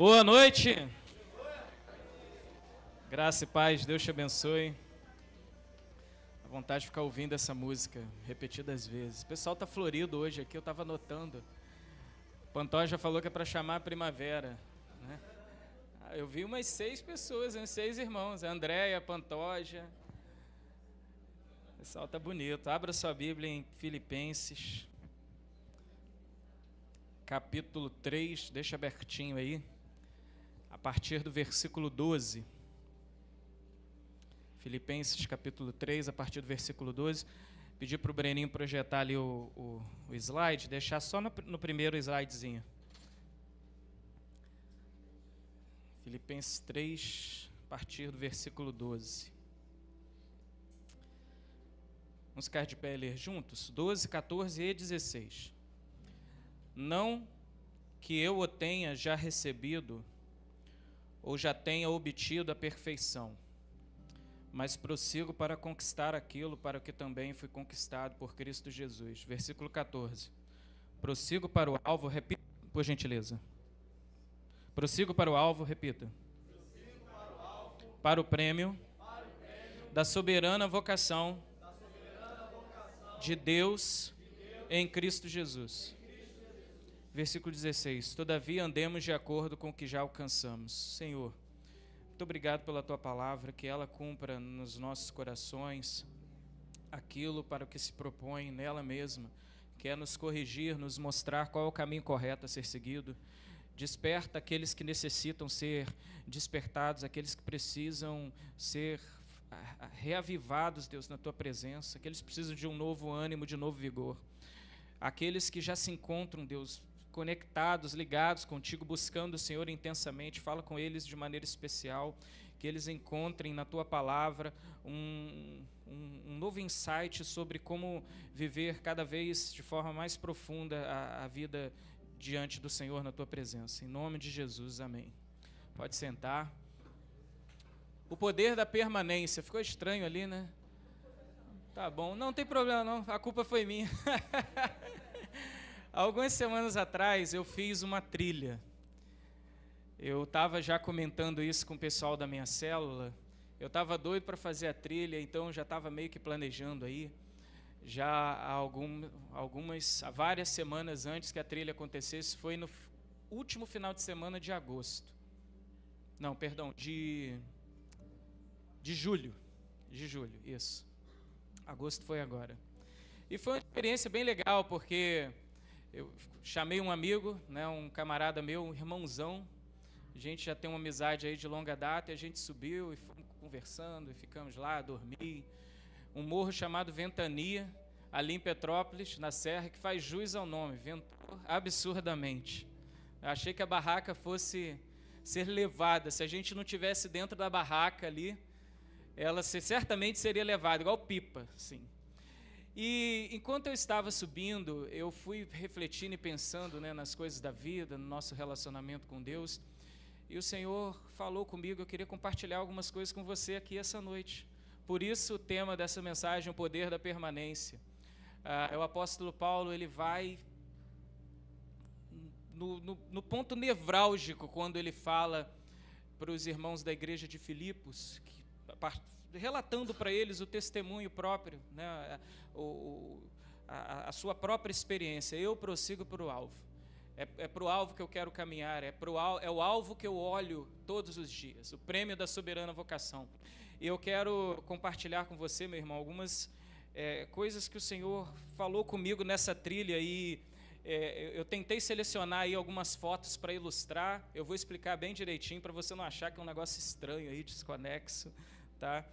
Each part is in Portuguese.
Boa noite. Graça e paz, Deus te abençoe. A vontade de ficar ouvindo essa música repetidas vezes. O pessoal tá florido hoje aqui, eu tava notando. O Pantoja falou que é para chamar a primavera, né? Eu vi umas 6 pessoas, uns 6 irmãos. A Andréia, Pantoja. O pessoal tá bonito. Abra sua Bíblia em Filipenses, capítulo 3, deixa abertinho aí, a partir do versículo 12. Filipenses capítulo 3, a partir do versículo 12. Pedir para o Breninho projetar ali o slide, deixar só no primeiro slidezinho. Filipenses 3, a partir do versículo 12. Vamos ficar de pé e ler juntos? 12, 14 e 16. Não que eu o tenha já recebido ou já tenha obtido a perfeição, mas prossigo para conquistar aquilo para o que também fui conquistado por Cristo Jesus. Versículo 14. Prossigo para o alvo, repita, por gentileza. Prossigo para o alvo, repita. Para o prêmio da soberana vocação de Deus em Cristo Jesus. Versículo 16. Todavia andemos de acordo com o que já alcançamos. Senhor, muito obrigado pela Tua palavra, que ela cumpra nos nossos corações aquilo para o que se propõe nela mesma, que é nos corrigir, nos mostrar qual é o caminho correto a ser seguido. Desperta aqueles que necessitam ser despertados, aqueles que precisam ser reavivados, Deus, na Tua presença, aqueles que precisam de um novo ânimo, de novo vigor. Aqueles que já se encontram, Deus, conectados, ligados contigo, buscando o Senhor intensamente, fala com eles de maneira especial, que eles encontrem na Tua palavra um novo insight sobre como viver cada vez de forma mais profunda a vida diante do Senhor na Tua presença. Em nome de Jesus, amém. Pode sentar. O poder da permanência. Ficou estranho ali, né? Tá bom. Não tem problema não, a culpa foi minha. Algumas semanas atrás eu fiz uma trilha. Eu estava já comentando isso com o pessoal da minha célula. Eu estava doido para fazer a trilha, então já estava meio que planejando aí. Já há várias semanas antes que a trilha acontecesse, foi no último final de semana de agosto. Não, perdão, de julho. De julho, isso. Agosto foi agora. E foi uma experiência bem legal, porque eu chamei um amigo, né, um camarada meu, um irmãozão. A gente já tem uma amizade aí de longa data, e a gente subiu e fomos conversando, e ficamos lá, dormi. Um morro chamado Ventania, ali em Petrópolis, na Serra, que faz jus ao nome, ventou absurdamente. Eu achei que a barraca fosse ser levada, se a gente não tivesse dentro da barraca ali, ela certamente seria levada, igual pipa, assim. E enquanto eu estava subindo, eu fui refletindo e pensando, né, nas coisas da vida, no nosso relacionamento com Deus, e o Senhor falou comigo. Eu queria compartilhar algumas coisas com você aqui essa noite. Por isso o tema dessa mensagem, o poder da permanência. O apóstolo Paulo, ele vai no ponto nevrálgico, quando ele fala para os irmãos da igreja de Filipos, relatando para eles o testemunho próprio, né, a sua própria experiência. Eu prossigo para o alvo. É para o alvo que eu quero caminhar, é o alvo que eu olho todos os dias, o prêmio da soberana vocação. E eu quero compartilhar com você, meu irmão, algumas coisas que o Senhor falou comigo nessa trilha. E eu tentei selecionar aí algumas fotos para ilustrar. Eu vou explicar bem direitinho para você não achar que é um negócio estranho aí, desconexo, tá?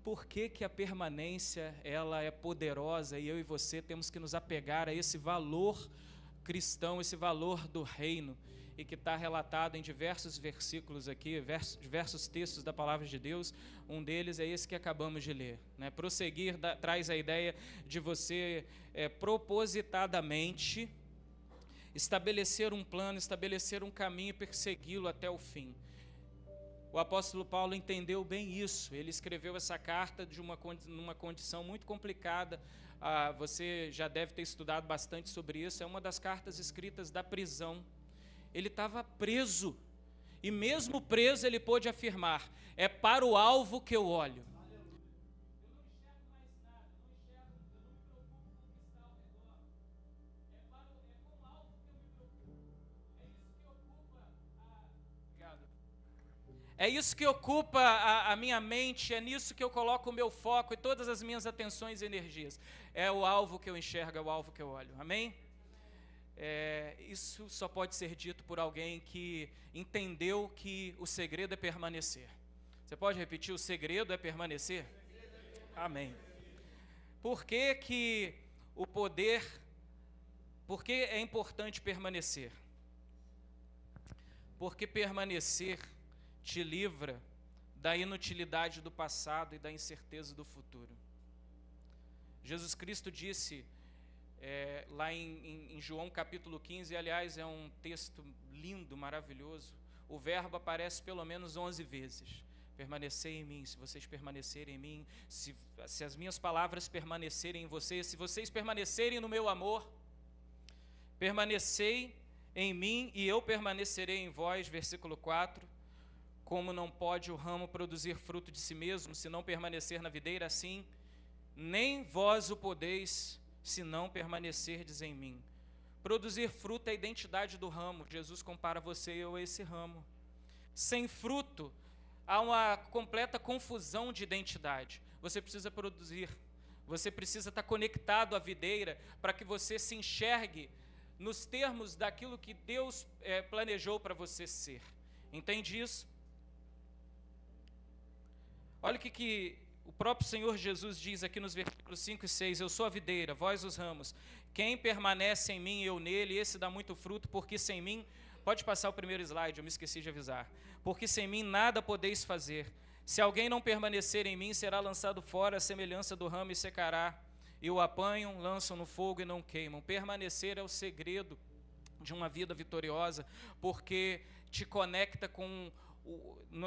Por que a permanência ela é poderosa, e eu e você temos que nos apegar a esse valor cristão, esse valor do reino, e que está relatado em diversos versículos aqui, diversos textos da palavra de Deus. Um deles é esse que acabamos de ler, né? Prosseguir traz a ideia de você propositadamente estabelecer um plano, estabelecer um caminho e persegui-lo até o fim. O apóstolo Paulo entendeu bem isso. Ele escreveu essa carta numa condição muito complicada. Você já deve ter estudado bastante sobre isso. É uma das cartas escritas da prisão. Ele estava preso E mesmo preso, ele pôde afirmar: é para o alvo que eu olho. É isso que ocupa a minha mente, é nisso que eu coloco o meu foco e todas as minhas atenções e energias. É o alvo que eu enxergo, é o alvo que eu olho. Amém? Isso só pode ser dito por alguém que entendeu que o segredo é permanecer. Você pode repetir? O segredo é permanecer? Amém. Por que que por que é importante permanecer? Porque permanecer te livra da inutilidade do passado e da incerteza do futuro. Jesus Cristo disse lá em João capítulo 15, aliás, é um texto lindo, maravilhoso. O verbo aparece pelo menos 11 vezes. Permanecer em mim, se vocês permanecerem em mim, se as minhas palavras permanecerem em vocês, se vocês permanecerem no meu amor, permanecei em mim e eu permanecerei em vós, versículo 4. Como não pode o ramo produzir fruto de si mesmo, se não permanecer na videira, assim, nem vós o podeis, se não permanecerdes em mim. Produzir fruto é a identidade do ramo. Jesus compara você e eu a esse ramo. Sem fruto, há uma completa confusão de identidade. Você precisa produzir, você precisa estar conectado à videira para que você se enxergue nos termos daquilo que Deus planejou para você ser. Entende isso? Olha o que o próprio Senhor Jesus diz aqui nos versículos 5 e 6. Eu sou a videira, vós os ramos. Quem permanece em mim e eu nele, esse dá muito fruto, porque sem mim... Pode passar o primeiro slide, eu me esqueci de avisar. Porque sem mim nada podeis fazer. Se alguém não permanecer em mim, será lançado fora, a semelhança do ramo, e secará. E o apanham, lançam no fogo e não queimam. Permanecer é o segredo de uma vida vitoriosa, porque te conecta com...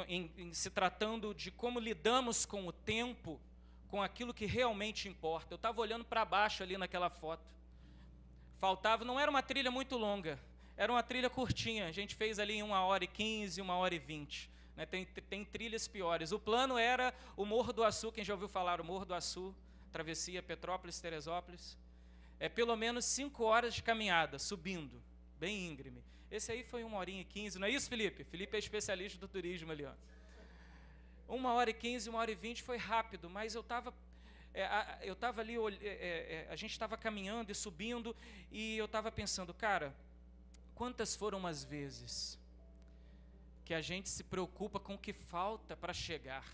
em se tratando de como lidamos com o tempo, com aquilo que realmente importa. Eu estava olhando para baixo ali naquela foto. Não era uma trilha muito longa, era uma trilha curtinha. A gente fez ali em 1h15, 1h20. Né? Tem trilhas piores. O plano era o Morro do Açu. Quem já ouviu falar o Morro do Açu? Travessia Petrópolis, Teresópolis. É pelo menos 5 horas de caminhada, subindo, bem íngreme. Esse aí foi 1h15, não é isso, Felipe? Felipe é especialista do turismo ali, ó. 1h15, 1h20 foi rápido, mas eu estava ali, a gente estava caminhando e subindo, e eu estava pensando, cara, quantas foram as vezes que a gente se preocupa com o que falta para chegar?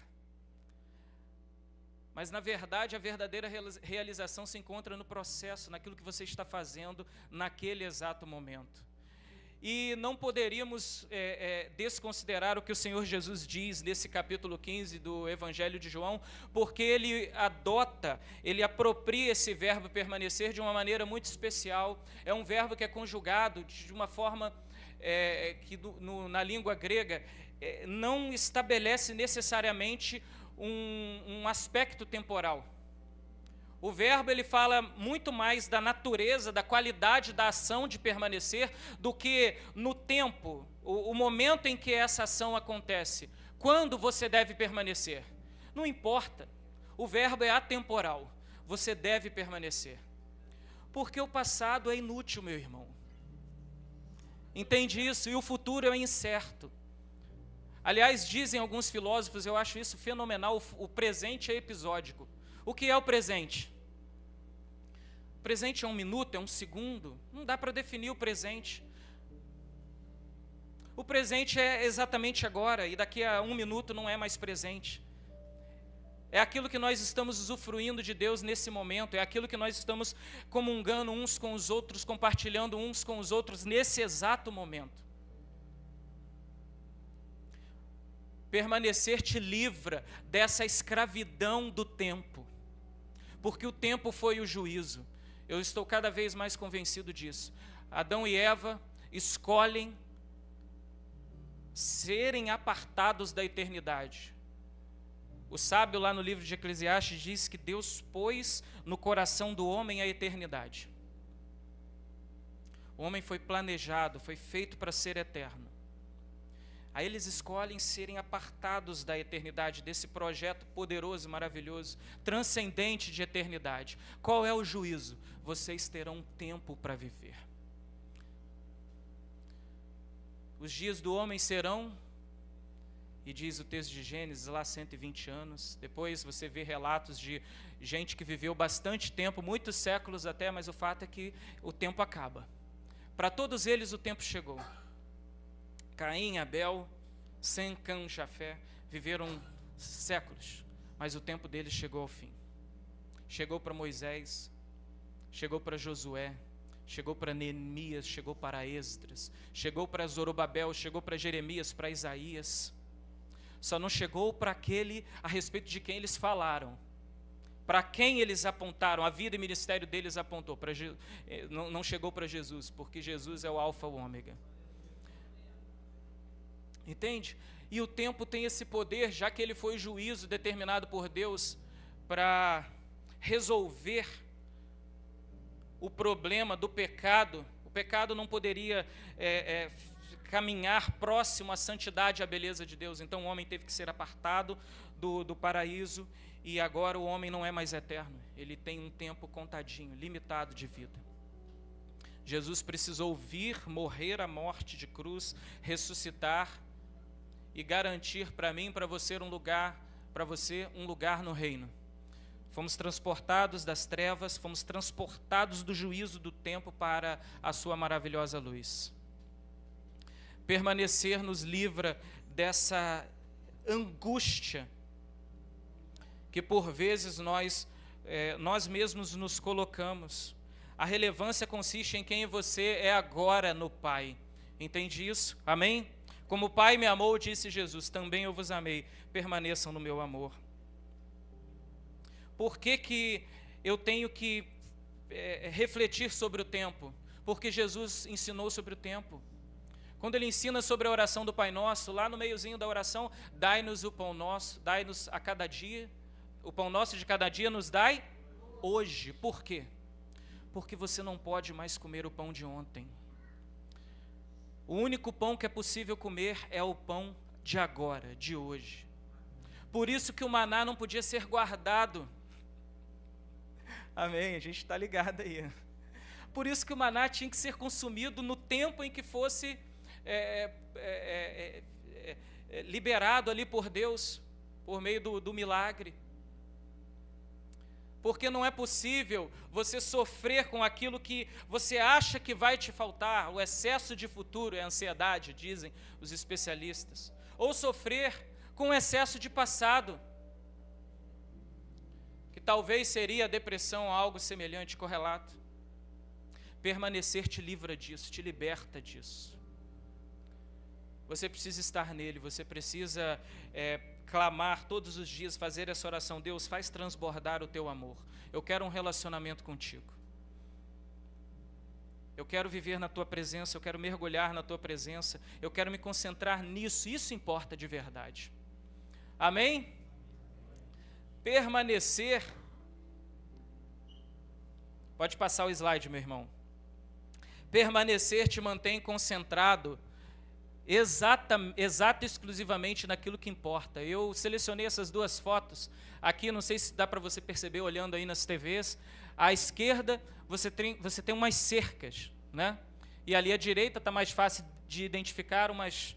Mas, na verdade, a verdadeira realização se encontra no processo, naquilo que você está fazendo naquele exato momento. E não poderíamos desconsiderar o que o Senhor Jesus diz nesse capítulo 15 do Evangelho de João, porque ele apropria esse verbo permanecer de uma maneira muito especial. É um verbo que é conjugado de uma forma que na língua grega não estabelece necessariamente um aspecto temporal. O verbo ele fala muito mais da natureza, da qualidade da ação de permanecer, do que no tempo, o momento em que essa ação acontece. Quando você deve permanecer? Não importa. O verbo é atemporal. Você deve permanecer. Porque o passado é inútil, meu irmão. Entende isso? E o futuro é incerto. Aliás, dizem alguns filósofos, eu acho isso fenomenal, o presente é episódico. O que é o presente? O presente é um minuto, é um segundo? Não dá para definir o presente. O presente é exatamente agora, e daqui a 1 minuto não é mais presente. É aquilo que nós estamos usufruindo de Deus nesse momento, é aquilo que nós estamos comungando uns com os outros, compartilhando uns com os outros nesse exato momento. Permanecer te livra dessa escravidão do tempo, porque o tempo foi o juízo. Eu estou cada vez mais convencido disso. Adão e Eva escolhem serem apartados da eternidade. O sábio lá no livro de Eclesiastes diz que Deus pôs no coração do homem a eternidade. O homem foi planejado, foi feito para ser eterno. Aí eles escolhem serem apartados da eternidade, desse projeto poderoso, maravilhoso, transcendente de eternidade. Qual é o juízo? Vocês terão tempo para viver. Os dias do homem serão, e diz o texto de Gênesis, lá 120 anos. Depois você vê relatos de gente que viveu bastante tempo, muitos séculos até, mas o fato é que o tempo acaba. Para todos eles o tempo chegou. Caim, Abel, Sem, Cã, Jafé viveram séculos, mas o tempo deles chegou ao fim. Chegou para Moisés, chegou para Josué, chegou para Neemias, chegou para Esdras, chegou para Zorobabel, chegou para Jeremias, para Isaías. Só não chegou para aquele a respeito de quem eles falaram, para quem eles apontaram, a vida e ministério deles apontou. Não chegou para Jesus, porque Jesus é o alfa e o ômega. Entende? E o tempo tem esse poder, já que ele foi juízo determinado por Deus para resolver o problema do pecado. O pecado não poderia caminhar próximo à santidade e à beleza de Deus. Então o homem teve que ser apartado do paraíso, e agora o homem não é mais eterno. Ele tem um tempo contadinho, limitado de vida. Jesus precisou vir, morrer a morte de cruz, ressuscitar e garantir para mim, para você um lugar no reino. Fomos transportados das trevas, fomos transportados do juízo do tempo para a sua maravilhosa luz. Permanecer nos livra dessa angústia que por vezes nós mesmos nos colocamos. A relevância consiste em quem você é agora no Pai. Entende isso? Amém? Como o Pai me amou, disse Jesus, também eu vos amei, permaneçam no meu amor. Por que eu tenho que refletir sobre o tempo? Porque Jesus ensinou sobre o tempo. Quando ele ensina sobre a oração do Pai Nosso, lá no meiozinho da oração, dai-nos o pão nosso, dai-nos a cada dia, o pão nosso de cada dia nos dai hoje. Por quê? Porque você não pode mais comer o pão de ontem. O único pão que é possível comer é o pão de agora, de hoje. Por isso que o maná não podia ser guardado. Amém, a gente está ligado aí. Por isso que o maná tinha que ser consumido no tempo em que fosse liberado ali por Deus, por meio do milagre. Porque não é possível você sofrer com aquilo que você acha que vai te faltar. O excesso de futuro é ansiedade, dizem os especialistas. Ou sofrer com o excesso de passado, que talvez seria a depressão, algo semelhante, correlato. Permanecer te livra disso, te liberta disso. Você precisa estar nele, você precisa clamar todos os dias, fazer essa oração. Deus, faz transbordar o teu amor. Eu quero um relacionamento contigo. Eu quero viver na tua presença, eu quero mergulhar na tua presença, eu quero me concentrar nisso, isso importa de verdade. Amém? Permanecer. Pode passar o slide, meu irmão. Permanecer te mantém concentrado exata e exclusivamente naquilo que importa. Eu selecionei essas duas fotos aqui, não sei se dá para você perceber olhando aí nas TVs. À esquerda você tem umas cercas, né? E ali à direita está mais fácil de identificar umas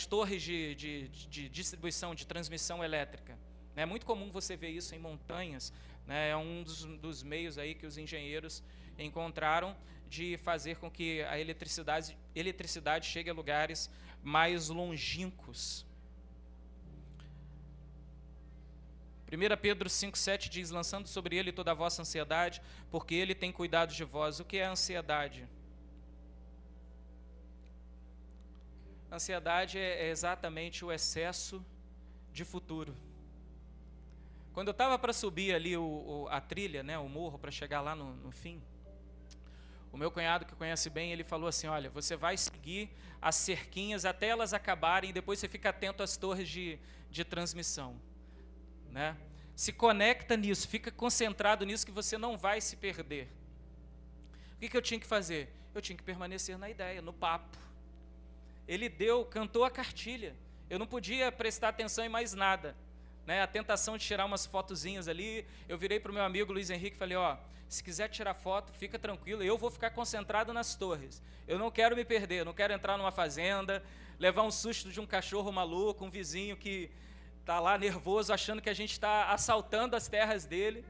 torres de distribuição, de transmissão elétrica. É muito comum você ver isso em montanhas, né? É um dos meios aí que os engenheiros encontraram de fazer com que a eletricidade chegue a lugares mais longínquos. 1 Pedro 5,7 diz, lançando sobre ele toda a vossa ansiedade, porque ele tem cuidado de vós. O que é a ansiedade? A ansiedade é exatamente o excesso de futuro. Quando eu estava para subir ali a trilha, né, o morro, para chegar lá no fim, o meu cunhado, que conhece bem, ele falou assim, olha, você vai seguir as cerquinhas até elas acabarem, e depois você fica atento às torres de transmissão. Né? Se conecta nisso, fica concentrado nisso, que você não vai se perder. O que eu tinha que fazer? Eu tinha que permanecer na ideia, no papo. ele cantou a cartilha. Eu não podia prestar atenção em mais nada, né? A tentação de tirar umas fotozinhas ali, eu virei para o meu amigo Luiz Henrique e falei, se quiser tirar foto, fica tranquilo, eu vou ficar concentrado nas torres. Eu não quero me perder, eu não quero entrar numa fazenda, levar um susto de um cachorro maluco, um vizinho que está lá nervoso, achando que a gente está assaltando as terras dele.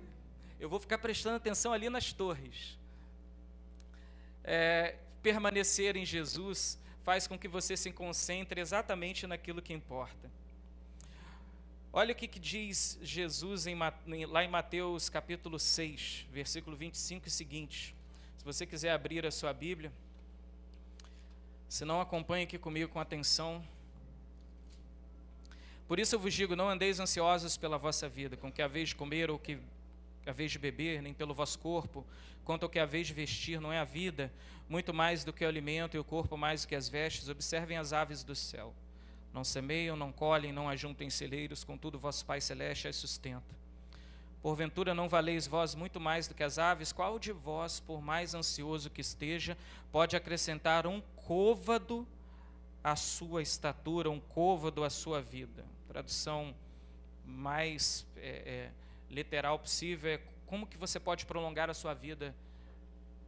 Eu vou ficar prestando atenção ali nas torres. Permanecer em Jesus faz com que você se concentre exatamente naquilo que importa. Olha o que diz Jesus lá em Mateus capítulo 6, versículo 25 e seguinte. Se você quiser abrir a sua Bíblia, se não, acompanhe aqui comigo com atenção. Por isso eu vos digo, não andeis ansiosos pela vossa vida, com o que haveis de comer ou que haveis de beber, nem pelo vosso corpo, quanto ao que haveis de vestir, não é a vida muito mais do que o alimento e o corpo mais do que as vestes? Observem as aves do céu. Não semeiam, não colhem, não ajuntem celeiros, contudo vosso Pai Celeste as sustenta. Porventura não valeis vós muito mais do que as aves? Qual de vós, por mais ansioso que esteja, pode acrescentar um côvado à sua estatura, um côvado à sua vida? Tradução mais literal possível é: como que você pode prolongar a sua vida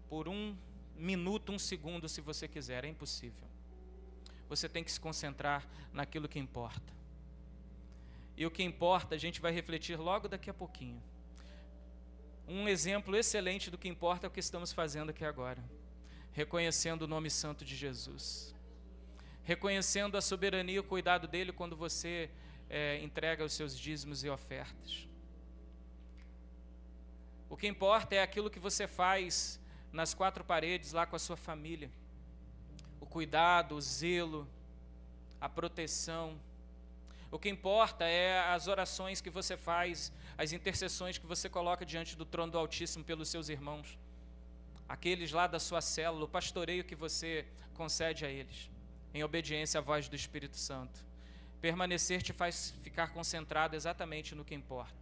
por 1 minuto, 1 segundo, se você quiser? É impossível. Você tem que se concentrar naquilo que importa. E o que importa, a gente vai refletir logo daqui a pouquinho. Um exemplo excelente do que importa é o que estamos fazendo aqui agora. Reconhecendo o nome santo de Jesus. Reconhecendo a soberania e o cuidado dele quando você entrega os seus dízimos e ofertas. O que importa é aquilo que você faz nas 4 paredes, lá com a sua família. O cuidado, o zelo, a proteção. O que importa é as orações que você faz, as intercessões que você coloca diante do trono do Altíssimo pelos seus irmãos. Aqueles lá da sua célula, o pastoreio que você concede a eles, em obediência à voz do Espírito Santo. Permanecer te faz ficar concentrado exatamente no que importa.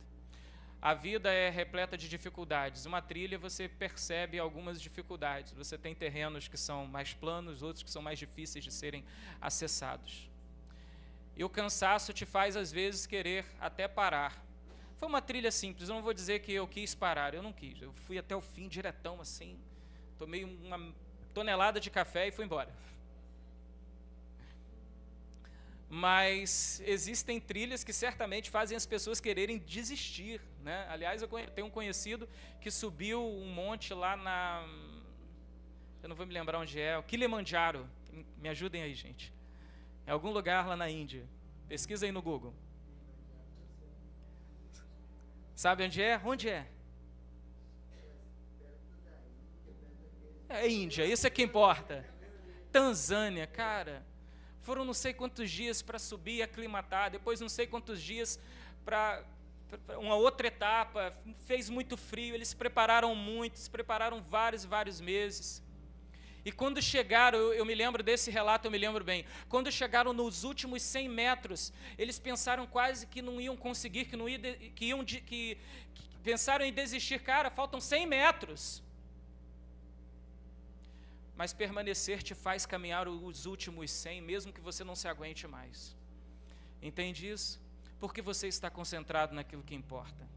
A vida é repleta de dificuldades. Uma trilha, você percebe algumas dificuldades. Você tem terrenos que são mais planos, outros que são mais difíceis de serem acessados. E o cansaço te faz, às vezes, querer até parar. Foi uma trilha simples, eu não vou dizer que eu quis parar, eu não quis. Eu fui até o fim, diretão, assim, tomei uma tonelada de café e fui embora. Mas existem trilhas que certamente fazem as pessoas quererem desistir, né? Aliás, eu tenho um conhecido que subiu um monte lá eu não vou me lembrar onde é, o Kilimanjaro. Me ajudem aí, gente. É algum lugar lá na Índia. Pesquisa aí no Google. Sabe onde é? Onde é? É Índia, isso é que importa. Tanzânia, cara. Foram não sei quantos dias para subir e aclimatar, depois não sei quantos dias para uma outra etapa, fez muito frio, eles se prepararam muito, se prepararam vários meses. E quando chegaram, eu me lembro desse relato, eu me lembro bem, quando chegaram nos últimos 100 metros, eles pensaram quase que não iam conseguir, que pensaram em desistir. Cara, faltam 100 metros. Mas permanecer te faz caminhar os últimos 100, mesmo que você não se aguente mais. Entende isso? Porque você está concentrado naquilo que importa.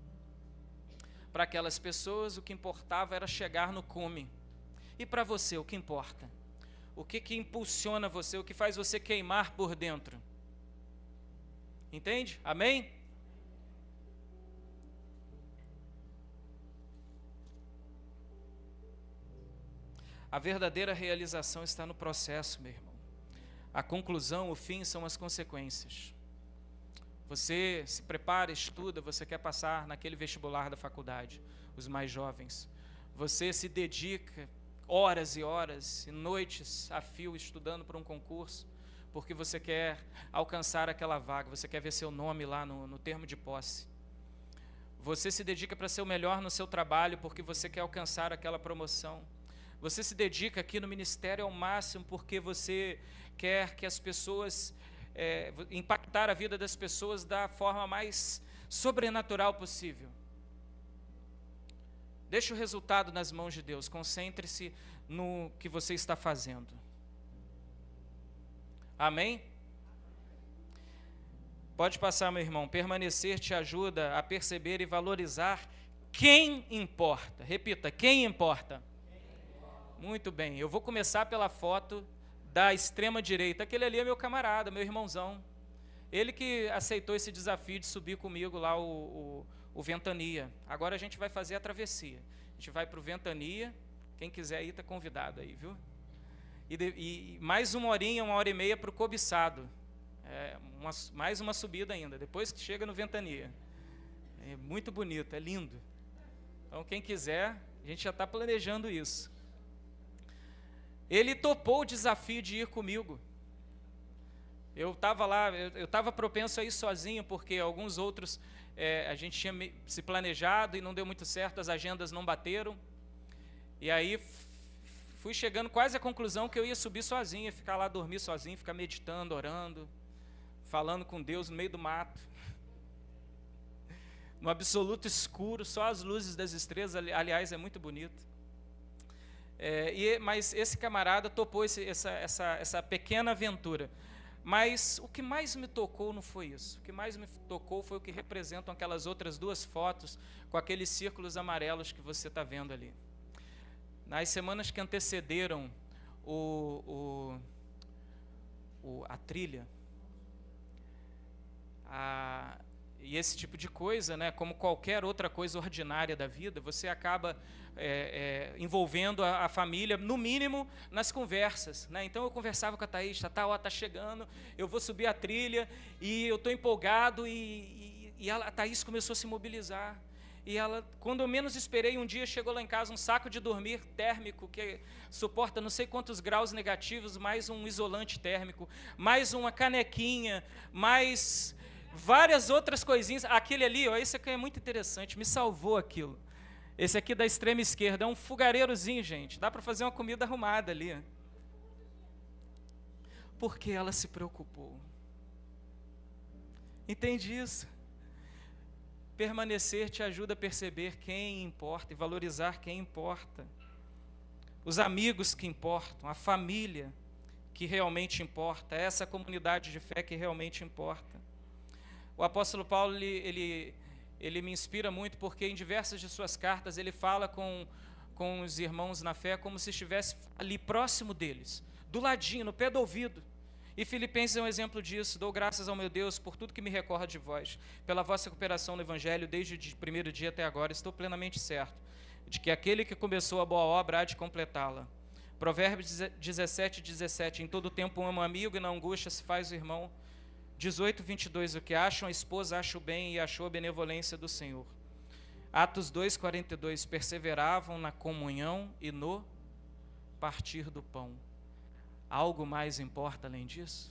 Para aquelas pessoas, o que importava era chegar no cume. E para você, o que importa? O que impulsiona você? O que faz você queimar por dentro? Entende? Amém? A verdadeira realização está no processo, meu irmão. A conclusão, o fim, são as consequências. Você se prepara, estuda, você quer passar naquele vestibular da faculdade, os mais jovens. Você se dedica horas e horas e noites a fio estudando para um concurso, porque você quer alcançar aquela vaga, você quer ver seu nome lá no termo de posse. Você se dedica para ser o melhor no seu trabalho, porque você quer alcançar aquela promoção. Você se dedica aqui no ministério ao máximo porque você quer que as pessoas, impactar a vida das pessoas da forma mais sobrenatural possível. Deixe o resultado nas mãos de Deus, concentre-se no que você está fazendo. Amém? Pode passar, meu irmão. Permanecer te ajuda a perceber e valorizar quem importa. Repita, quem importa? Muito bem. Eu vou começar pela foto da extrema direita. Aquele ali é meu camarada, meu irmãozão. Ele que aceitou esse desafio de subir comigo lá o Ventania. Agora a gente vai fazer a travessia. A gente vai para o Ventania. Quem quiser ir está convidado aí, viu? E mais uma hora e meia para o Cobiçado. Mais uma subida ainda, depois que chega no Ventania. É muito bonito, é lindo. Então, quem quiser, a gente já está planejando isso. Ele topou o desafio de ir comigo. Eu estava lá, eu estava propenso a ir sozinho, porque alguns outros a gente tinha se planejado e não deu muito certo, as agendas não bateram. E aí fui chegando quase à conclusão que eu ia subir sozinho, ficar lá, dormir sozinho, ficar meditando, orando, falando com Deus no meio do mato. No absoluto escuro, só as luzes das estrelas, aliás, é muito bonito. Mas esse camarada topou essa pequena aventura. Mas o que mais me tocou não foi isso. O que mais me tocou foi o que representam aquelas outras duas fotos com aqueles círculos amarelos que você está vendo ali. Nas semanas que antecederam a trilha, e esse tipo de coisa, né, como qualquer outra coisa ordinária da vida, você acaba envolvendo a família, no mínimo, nas conversas. Né? Então eu conversava com a Thaís, tá chegando, eu vou subir a trilha, e eu estou empolgado, e a Thaís começou a se mobilizar. E ela, quando eu menos esperei, um dia chegou lá em casa um saco de dormir térmico, que suporta não sei quantos graus negativos, mais um isolante térmico, mais uma canequinha, mais várias outras coisinhas. Aquele ali, ó, esse aqui é muito interessante, me salvou aquilo. Esse aqui da extrema esquerda é um fogareirozinho, gente. Dá para fazer uma comida arrumada ali. Porque ela se preocupou. Entende isso? Permanecer te ajuda a perceber quem importa e valorizar quem importa. Os amigos que importam, a família que realmente importa, essa comunidade de fé que realmente importa. O apóstolo Paulo, ele me inspira muito, porque em diversas de suas cartas ele fala com os irmãos na fé como se estivesse ali próximo deles, do ladinho, no pé do ouvido. E Filipenses é um exemplo disso. Dou graças ao meu Deus por tudo que me recorda de vós, pela vossa cooperação no Evangelho, desde o primeiro dia até agora. Estou plenamente certo de que aquele que começou a boa obra há de completá-la. Provérbios 17:17, em todo tempo ama o amigo e na angústia se faz o irmão. 18:22, o que acham a esposa acha o bem e achou a benevolência do Senhor. Atos 2:42, perseveravam na comunhão e no partir do pão. Algo mais importa além disso?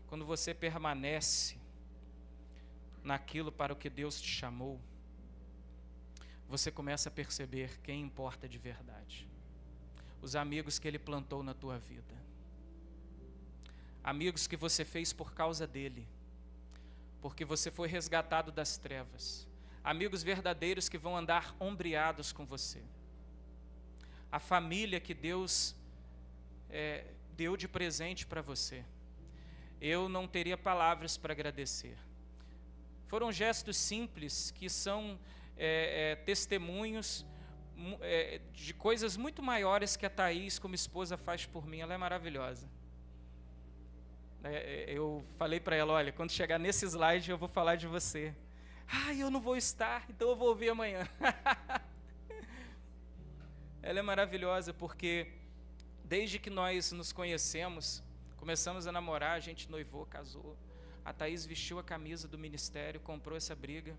Quando você permanece naquilo para o que Deus te chamou, você começa a perceber quem importa de verdade. Os amigos que Ele plantou na tua vida. Amigos que você fez por causa dEle, porque você foi resgatado das trevas. Amigos verdadeiros que vão andar ombreados com você. A família que Deus deu de presente para você. Eu não teria palavras para agradecer. Foram gestos simples que são testemunhos de coisas muito maiores que a Thaís, como esposa, faz por mim. Ela é maravilhosa. Eu falei para ela, olha, quando chegar nesse slide eu vou falar de você. Eu não vou estar, então eu vou ouvir amanhã. Ela é maravilhosa porque desde que nós nos conhecemos, começamos a namorar, a gente noivou, casou. A Thaís vestiu a camisa do ministério, comprou essa briga.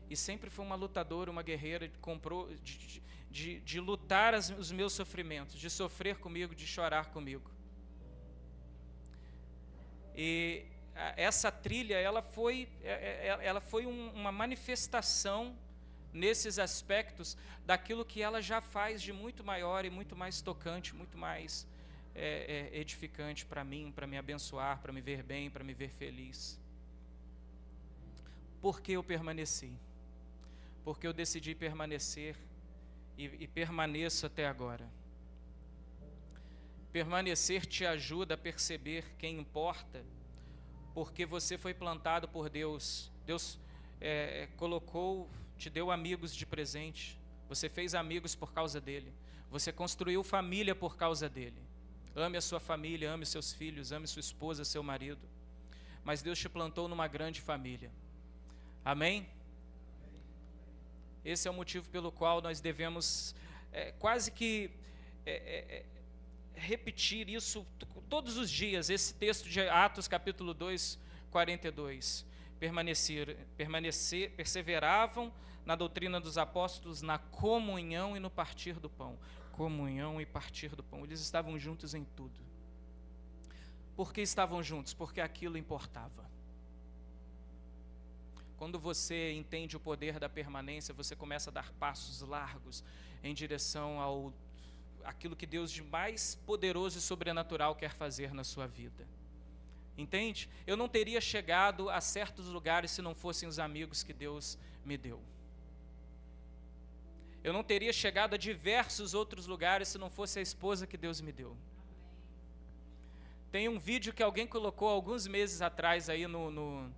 E sempre foi uma lutadora, uma guerreira, comprou de lutar os meus sofrimentos, de sofrer comigo, de chorar comigo. E essa trilha, ela foi uma manifestação nesses aspectos daquilo que ela já faz de muito maior e muito mais tocante, muito mais edificante para mim, para me abençoar, para me ver bem, para me ver feliz. Por que eu permaneci? Porque eu decidi permanecer e permaneço até agora. Permanecer te ajuda a perceber quem importa, porque você foi plantado por Deus. Deus te deu amigos de presente. Você fez amigos por causa dele. Você construiu família por causa dele. Ame a sua família, ame seus filhos, ame sua esposa, seu marido. Mas Deus te plantou numa grande família. Amém? Esse é o motivo pelo qual nós devemos quase que repetir isso todos os dias, esse texto de Atos capítulo 2, 42. Perseveravam na doutrina dos apóstolos, na comunhão e no partir do pão. Comunhão e partir do pão. Eles estavam juntos em tudo. Por que estavam juntos? Porque aquilo importava. Quando você entende o poder da permanência, você começa a dar passos largos em direção àquilo que Deus de mais poderoso e sobrenatural quer fazer na sua vida. Entende? Eu não teria chegado a certos lugares se não fossem os amigos que Deus me deu. Eu não teria chegado a diversos outros lugares se não fosse a esposa que Deus me deu. Tem um vídeo que alguém colocou alguns meses atrás aí no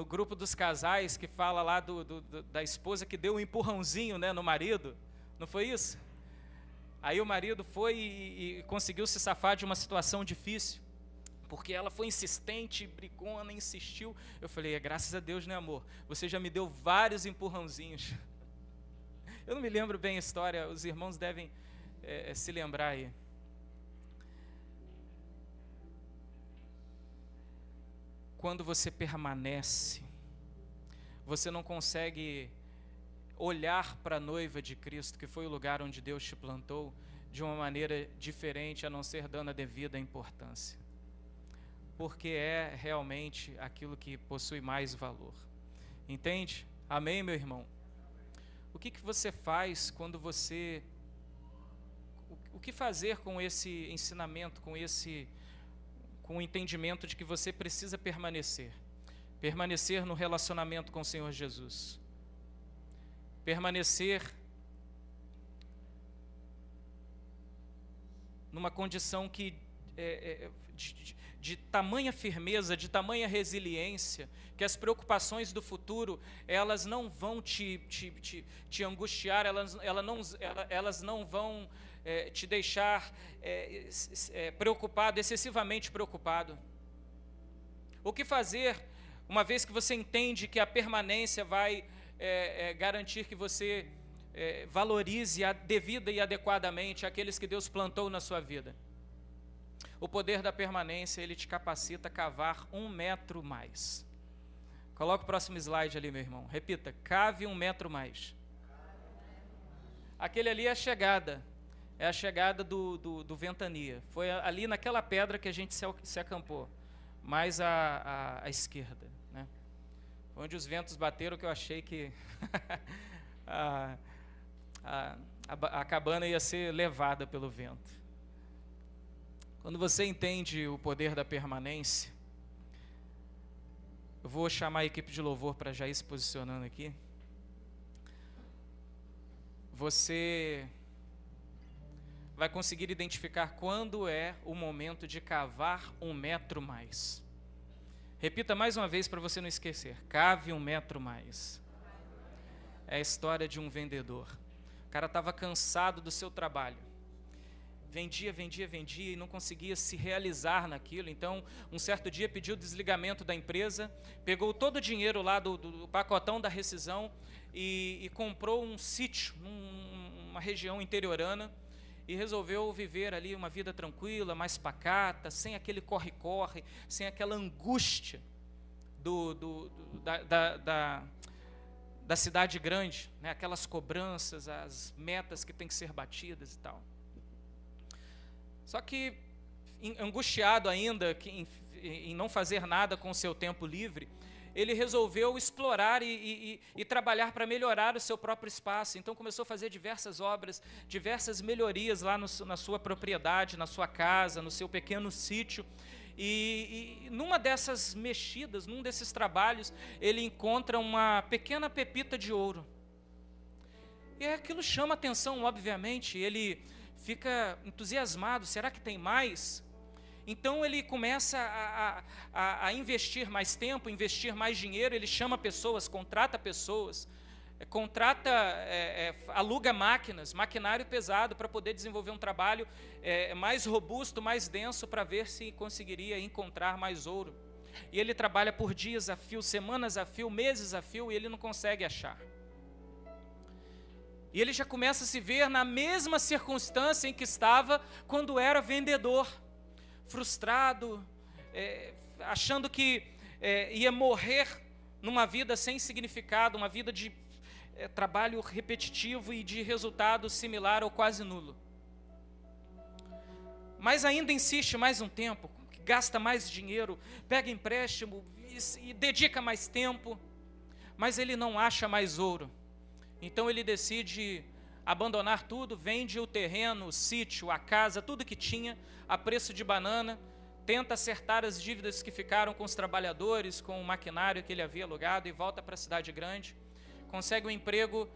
grupo dos casais, que fala lá da esposa que deu um empurrãozinho, né, no marido. Não foi isso? Aí o marido foi e conseguiu se safar de uma situação difícil, porque ela foi insistente, brigona, insistiu. Eu falei, graças a Deus, né, amor? Você já me deu vários empurrãozinhos. Eu não me lembro bem a história, os irmãos devem se lembrar aí. Quando você permanece, você não consegue olhar para a noiva de Cristo, que foi o lugar onde Deus te plantou, de uma maneira diferente, a não ser dando a devida importância. Porque é realmente aquilo que possui mais valor. Entende? Amém, meu irmão? O que você faz quando você... O que fazer com esse ensinamento, com o entendimento de que você precisa permanecer? Permanecer no relacionamento com o Senhor Jesus. Permanecer numa condição de tamanha firmeza, de tamanha resiliência, que as preocupações do futuro, elas não vão te angustiar, elas não vão te deixar preocupado, excessivamente preocupado. O que fazer, uma vez que você entende que a permanência vai garantir que você valorize devida e adequadamente aqueles que Deus plantou na sua vida? O poder da permanência, ele te capacita a cavar 1 metro mais. Coloca o próximo slide ali, meu irmão. Repita, cave 1 metro mais. Aquele ali é a chegada. É a chegada do Ventania. Foi ali naquela pedra que a gente se acampou. Mais à esquerda, né? Onde os ventos bateram, que eu achei que a cabana ia ser levada pelo vento. Quando você entende o poder da permanência, eu vou chamar a equipe de louvor para já ir se posicionando aqui. Você vai conseguir identificar quando é o momento de cavar 1 metro mais. Repita mais uma vez para você não esquecer. Cave 1 metro mais. É a história de um vendedor. O cara estava cansado do seu trabalho. Vendia e não conseguia se realizar naquilo. Então, um certo dia pediu o desligamento da empresa, pegou todo o dinheiro lá do pacotão da rescisão e comprou um sítio, numa região interiorana, e resolveu viver ali uma vida tranquila, mais pacata, sem aquele corre-corre, sem aquela angústia da cidade grande, né? Aquelas cobranças, as metas que têm que ser batidas e tal. Só que, angustiado ainda em não fazer nada com o seu tempo livre, ele resolveu explorar e trabalhar para melhorar o seu próprio espaço. Então começou a fazer diversas obras, diversas melhorias lá na sua propriedade, na sua casa, no seu pequeno sítio. E numa dessas mexidas, num desses trabalhos, ele encontra uma pequena pepita de ouro. E aquilo chama atenção, obviamente. Ele fica entusiasmado, será que tem mais? Então ele começa a investir mais tempo, investir mais dinheiro, ele chama pessoas, contrata pessoas, aluga máquinas, maquinário pesado para poder desenvolver um trabalho mais robusto, mais denso, para ver se conseguiria encontrar mais ouro. E ele trabalha por dias a fio, semanas a fio, meses a fio, e ele não consegue achar. E ele já começa a se ver na mesma circunstância em que estava quando era vendedor, frustrado, achando que ia morrer numa vida sem significado, uma vida de trabalho repetitivo e de resultado similar ou quase nulo. Mas ainda insiste mais um tempo, gasta mais dinheiro, pega empréstimo e dedica mais tempo, mas ele não acha mais ouro. Então ele decide abandonar tudo, vende o terreno, o sítio, a casa, tudo que tinha, a preço de banana, tenta acertar as dívidas que ficaram com os trabalhadores, com o maquinário que ele havia alugado, e volta para a cidade grande. Consegue um emprego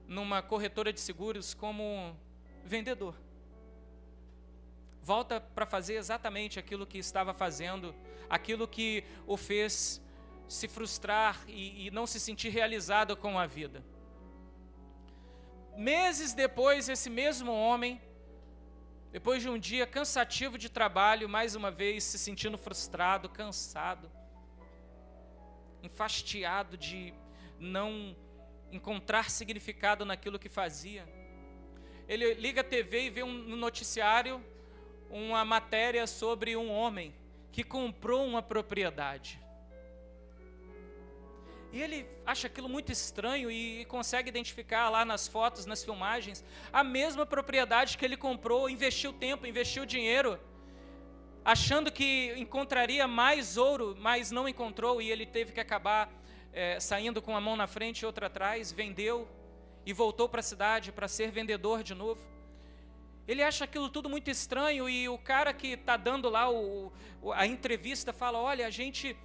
numa corretora de seguros como vendedor. Volta para fazer exatamente aquilo que estava fazendo, aquilo que o fez se frustrar e não se sentir realizado com a vida. Meses depois, esse mesmo homem, depois de um dia cansativo de trabalho, mais uma vez se sentindo frustrado, cansado, enfastiado de não encontrar significado naquilo que fazia, ele liga a TV e vê no noticiário uma matéria sobre um homem que comprou uma propriedade. E ele acha aquilo muito estranho e consegue identificar lá nas fotos, nas filmagens, a mesma propriedade que ele comprou, investiu tempo, investiu dinheiro, achando que encontraria mais ouro, mas não encontrou, e ele teve que acabar saindo com uma mão na frente e outra atrás, vendeu e voltou para a cidade para ser vendedor de novo. Ele acha aquilo tudo muito estranho, e o cara que está dando lá a entrevista fala: olha, a gente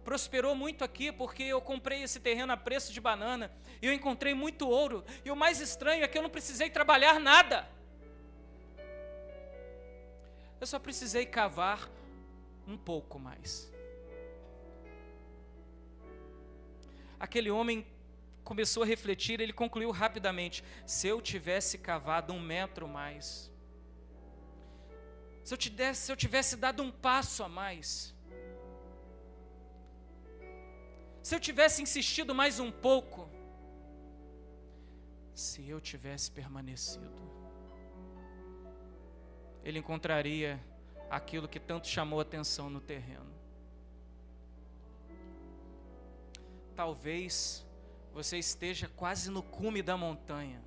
prosperou muito aqui porque eu comprei esse terreno a preço de banana e eu encontrei muito ouro, e o mais estranho é que eu não precisei trabalhar nada, eu só precisei cavar um pouco mais. Aquele homem começou a refletir, ele concluiu rapidamente: se eu tivesse cavado 1 metro mais, se eu tivesse dado um passo a mais, se eu tivesse insistido mais um pouco, se eu tivesse permanecido, ele encontraria aquilo que tanto chamou a atenção no terreno. Talvez você esteja quase no cume da montanha,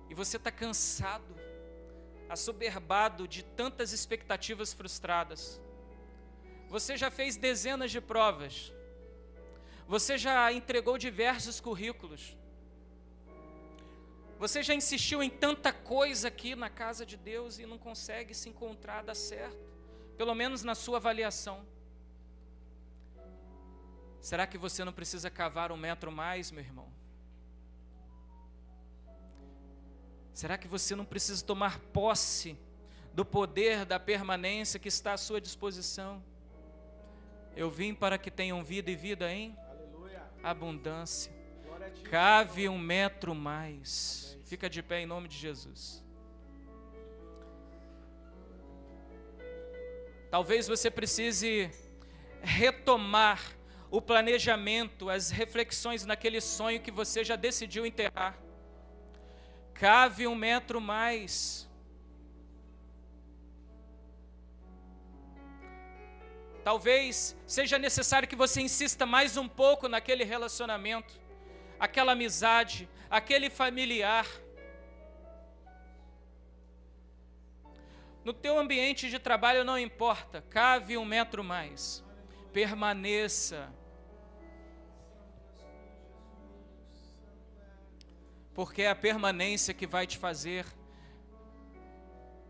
e você está cansado, assoberbado de tantas expectativas frustradas. Você já fez dezenas de provas, você já entregou diversos currículos, você já insistiu em tanta coisa aqui na casa de Deus e não consegue se encontrar, dar certo, pelo menos na sua avaliação. Será que você não precisa cavar 1 metro mais, meu irmão? Será que você não precisa tomar posse do poder da permanência que está à sua disposição? Eu vim para que tenham vida e vida em abundância. Cave 1 metro mais. Fica de pé em nome de Jesus. Talvez você precise retomar o planejamento, as reflexões naquele sonho que você já decidiu enterrar. Cave 1 metro mais. Talvez seja necessário que você insista mais um pouco naquele relacionamento, aquela amizade, aquele familiar. No teu ambiente de trabalho não importa, cave 1 metro mais. Permaneça. Porque é a permanência que vai te fazer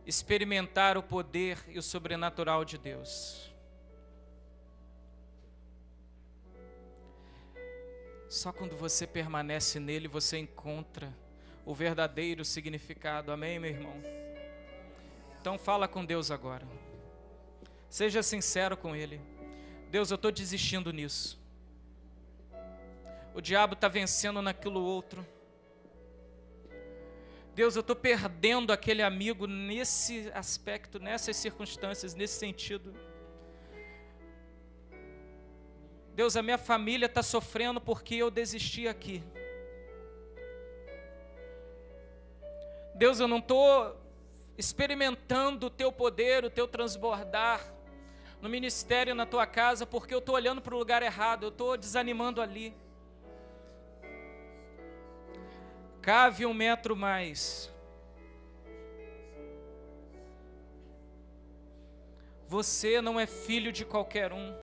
experimentar o poder e o sobrenatural de Deus. Só quando você permanece nele, você encontra o verdadeiro significado. Amém, meu irmão? Então fala com Deus agora. Seja sincero com Ele. Deus, eu estou desistindo nisso. O diabo está vencendo naquilo outro. Deus, eu estou perdendo aquele amigo nesse aspecto, nessas circunstâncias, nesse sentido. Deus, a minha família está sofrendo porque eu desisti aqui. Deus, eu não estou experimentando o Teu poder, o Teu transbordar no ministério, na Tua casa, porque eu estou olhando para o lugar errado, eu estou desanimando ali. Cave 1 metro mais. Você não é filho de qualquer um.